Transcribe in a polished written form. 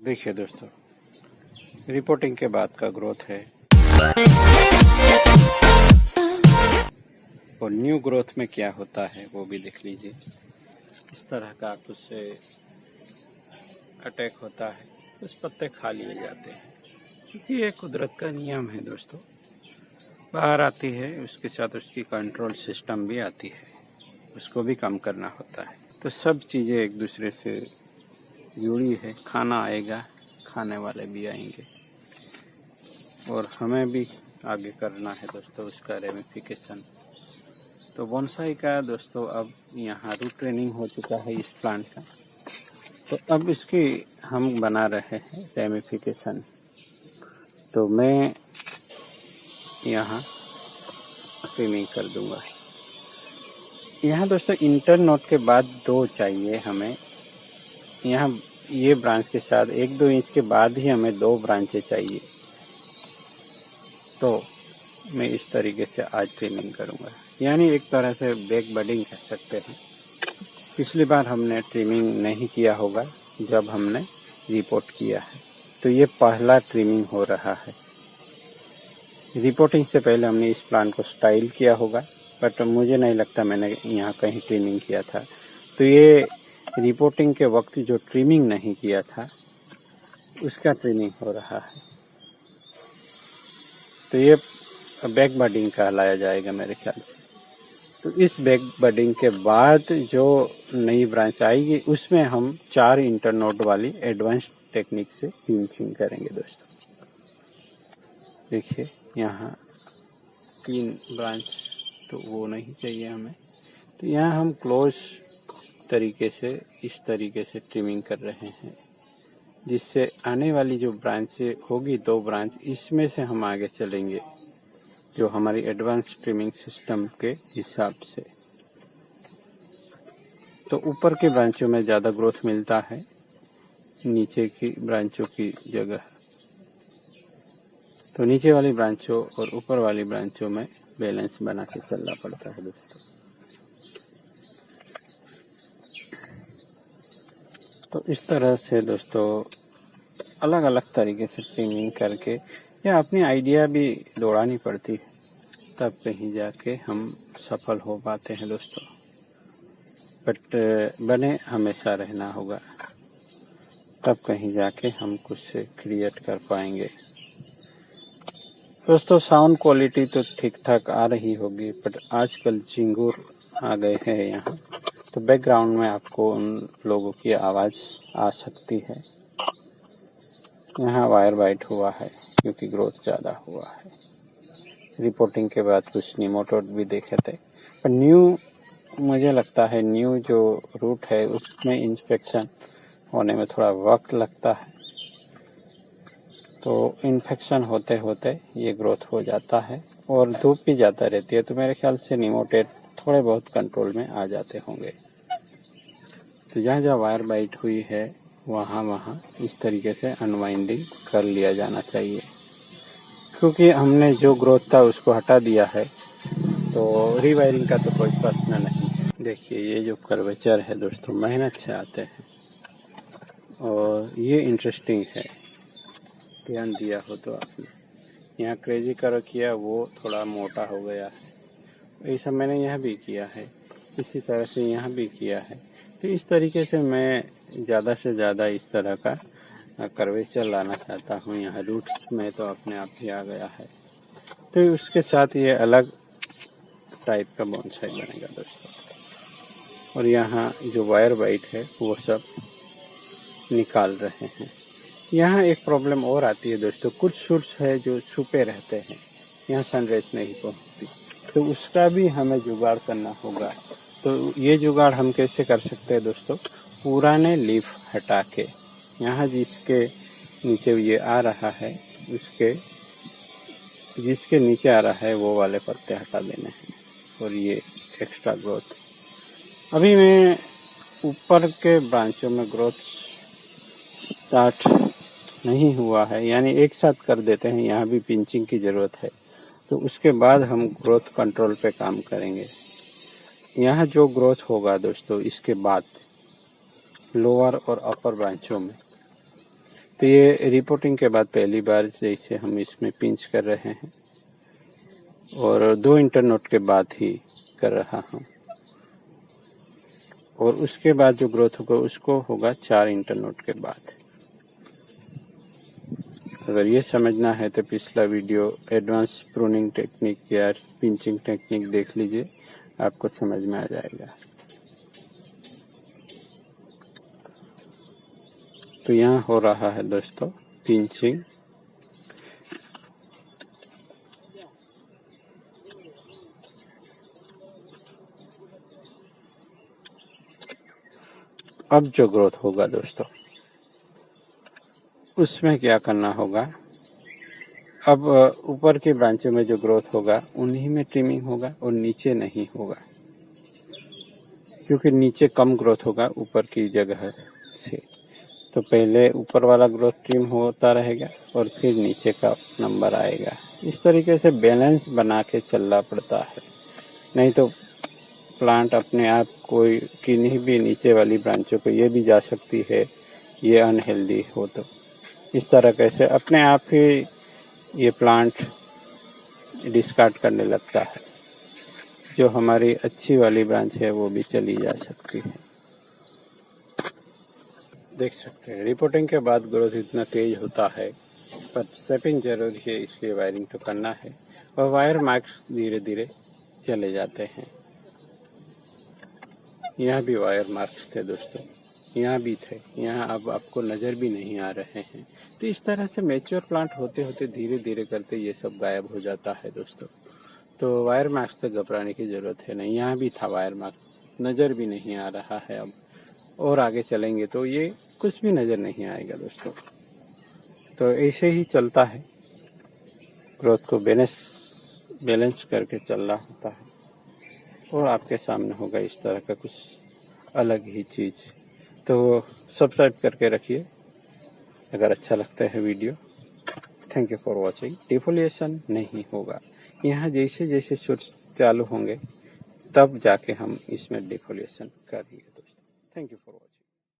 देखिए दोस्तों, रिपोर्टिंग के बाद का ग्रोथ है और न्यू ग्रोथ में क्या होता है वो भी देख लीजिए। इस तरह का कुछ अटैक होता है, कुछ पत्ते खा लिए जाते हैं क्योंकि ये कुदरत का नियम है दोस्तों। बाहर आती है, उसके साथ उसकी कंट्रोल सिस्टम भी आती है, उसको भी कम करना होता है। तो सब चीज़ें एक दूसरे से जुड़ी है। खाना आएगा, खाने वाले भी आएंगे और हमें भी आगे करना है दोस्तों उसका रेमिफिकेशन। तो बोनसाई का दोस्तों अब यहाँ रूट ट्रेनिंग हो चुका है इस प्लांट का, तो अब इसकी हम बना रहे हैं रेमिफिकेशन। तो मैं यहाँ ट्रिमिंग कर दूंगा। यहाँ दोस्तों इंटर नोट के बाद 2 चाहिए हमें। यहाँ ये ब्रांच के साथ 1-2 इंच के बाद ही हमें 2 ब्रांचें चाहिए। तो मैं इस तरीके से आज ट्रिमिंग करूँगा, यानी एक तरह से बैक बडिंग कह सकते हैं। पिछली बार हमने ट्रिमिंग नहीं किया होगा जब हमने रिपोर्ट किया है, तो ये पहला ट्रिमिंग हो रहा है। रिपोर्टिंग से पहले हमने इस प्लांट को स्टाइल किया होगा, बट मुझे नहीं लगता मैंने यहाँ कहीं ट्रिमिंग किया था। तो ये रिपोर्टिंग के वक्त जो ट्रिमिंग नहीं किया था उसका ट्रिमिंग हो रहा है। तो ये बैक बडिंग कहलाया जाएगा मेरे ख्याल से। तो इस बैक बडिंग के बाद जो नई ब्रांच आएगी उसमें हम 4 इंटरनोड वाली एडवांस टेक्निक से पिंचिंग करेंगे दोस्तों। देखिए यहाँ 3 ब्रांच, तो वो नहीं चाहिए हमें। तो यहाँ हम क्लोज तरीके से इस तरीके से ट्रिमिंग कर रहे हैं, जिससे आने वाली जो ब्रांच होगी 2 ब्रांच, इसमें से हम आगे चलेंगे जो हमारी एडवांस ट्रिमिंग सिस्टम के हिसाब से। तो ऊपर के ब्रांचों में ज़्यादा ग्रोथ मिलता है नीचे की ब्रांचों की जगह। तो नीचे वाली ब्रांचों और ऊपर वाली ब्रांचों में बैलेंस बना के चलना पड़ता है दोस्तों। तो इस तरह से दोस्तों अलग अलग तरीके से ट्रिमिंग करके या अपनी आइडिया भी दौड़ानी पड़ती है, तब कहीं जाके हम सफल हो पाते हैं दोस्तों। बट बने हमेशा रहना होगा, तब कहीं जाके हम कुछ क्रिएट कर पाएंगे दोस्तों। साउंड क्वालिटी तो ठीक ठाक आ रही होगी, बट आजकल झिंगुर आ गए हैं यहाँ, तो बैकग्राउंड में आपको उन लोगों की आवाज़ आ सकती है। यहाँ वायर बाइट हुआ है क्योंकि ग्रोथ ज़्यादा हुआ है। रिपोर्टिंग के बाद कुछ निमोटोड भी देखे थे, पर न्यू मुझे लगता है न्यू जो रूट है उसमें इंफेक्शन होने में थोड़ा वक्त लगता है। तो इन्फेक्शन होते होते ये ग्रोथ हो जाता है और धूप भी ज़्यादा रहती है, तो मेरे ख्याल से निमोटेड थोड़े बहुत कंट्रोल में आ जाते होंगे। तो जहाँ जहाँ वायर बाइट हुई है वहाँ इस तरीके से अनवाइंडिंग कर लिया जाना चाहिए, क्योंकि हमने जो ग्रोथ था उसको हटा दिया है, तो रीवायरिंग का तो कोई प्रश्न नहीं है। देखिए ये जो कर्वेचर है दोस्तों मेहनत से आते हैं और ये इंटरेस्टिंग है, ध्यान दिया हो तो आपने। यहाँ क्रेजी करो किया, वो थोड़ा मोटा हो गया है। ऐसा मैंने यहाँ भी किया है, इसी तरह से यहाँ भी किया है। तो इस तरीके से मैं ज़्यादा से ज़्यादा इस तरह का कर्वेचर लाना चाहता हूँ। यहाँ रूट्स में तो अपने आप ही आ गया है, तो उसके साथ ये अलग टाइप का बोनसाई बनेगा दोस्तों। और यहाँ जो वायर बाइट है वो सब निकाल रहे हैं। यहाँ एक प्रॉब्लम और आती है दोस्तों, कुछ शूट्स है जो छुपे रहते हैं, यहाँ सनराइज नहीं पहुँचती, तो उसका भी हमें जुगाड़ करना होगा। तो ये जुगाड़ हम कैसे कर सकते हैं दोस्तों, पुराने लीफ हटा के, यहाँ जिसके नीचे ये आ रहा है उसके जिसके नीचे आ रहा है वो वाले पत्ते हटा देने हैं और ये एक्स्ट्रा ग्रोथ। अभी मैं ऊपर के ब्रांचों में ग्रोथ स्टार्ट नहीं हुआ है, यानी एक साथ कर देते हैं, यहाँ भी पिंचिंग की ज़रूरत है। तो उसके बाद हम ग्रोथ कंट्रोल पे काम करेंगे। यहाँ जो ग्रोथ होगा दोस्तों इसके बाद लोअर और अपर ब्रांचों में, तो तो ये रिपोर्टिंग के बाद पहली बार जैसे हम इसमें पिंच कर रहे हैं और 2 इंटरनोट के बाद ही कर रहा हूँ, और उसके बाद जो ग्रोथ होगा उसको होगा 4 इंटरनोट के बाद। अगर ये समझना है तो पिछला वीडियो एडवांस प्रूनिंग टेक्निक या पिंचिंग टेक्निक देख लीजिए, आपको समझ में आ जाएगा। तो यहाँ हो रहा है दोस्तों पिंचिंग। अब जो ग्रोथ होगा दोस्तों उसमें क्या करना होगा, अब ऊपर के ब्रांचों में जो ग्रोथ होगा उन्हीं में ट्रिमिंग होगा और नीचे नहीं होगा, क्योंकि नीचे कम ग्रोथ होगा ऊपर की जगह से। तो पहले ऊपर वाला ग्रोथ ट्रिम होता रहेगा और फिर नीचे का नंबर आएगा। इस तरीके से बैलेंस बना के चलना पड़ता है, नहीं तो प्लांट अपने आप कोई किन्हीं भी नीचे वाली ब्रांचों को ये भी जा सकती है ये अनहेल्दी हो। तो इस तरह कैसे अपने आप ही ये प्लांट डिस्कार्ड करने लगता है, जो हमारी अच्छी वाली ब्रांच है वो भी चली जा सकती है। देख सकते हैं रिपोर्टिंग के बाद ग्रोथ इतना तेज होता है, पर सेटिंग जरूरी है, इसलिए वायरिंग तो करना है। और वायर मार्क्स धीरे धीरे चले जाते हैं। यहाँ भी वायर मार्क्स थे दोस्तों, यहाँ भी थे, यहाँ अब आपको नज़र भी नहीं आ रहे हैं। तो इस तरह से मैच्योर प्लांट होते होते धीरे धीरे करते ये सब गायब हो जाता है दोस्तों। तो वायर मार्क्स से घबराने की ज़रूरत है नहीं। यहाँ भी था वायर मार्क्स, नज़र भी नहीं आ रहा है अब, और आगे चलेंगे तो ये कुछ भी नज़र नहीं आएगा दोस्तों। तो ऐसे ही चलता है, ग्रोथ को बैलेंस करके चलना होता है, और आपके सामने होगा इस तरह का कुछ अलग ही चीज़। तो सब्सक्राइब करके रखिए अगर अच्छा लगता है video. Thank you for watching. Defoliation नहीं होगा, यहाँ जैसे जैसे शूट चालू होंगे तब जाके हम इसमें डिफोलिएशन करेंगे दोस्तों। Thank you for watching.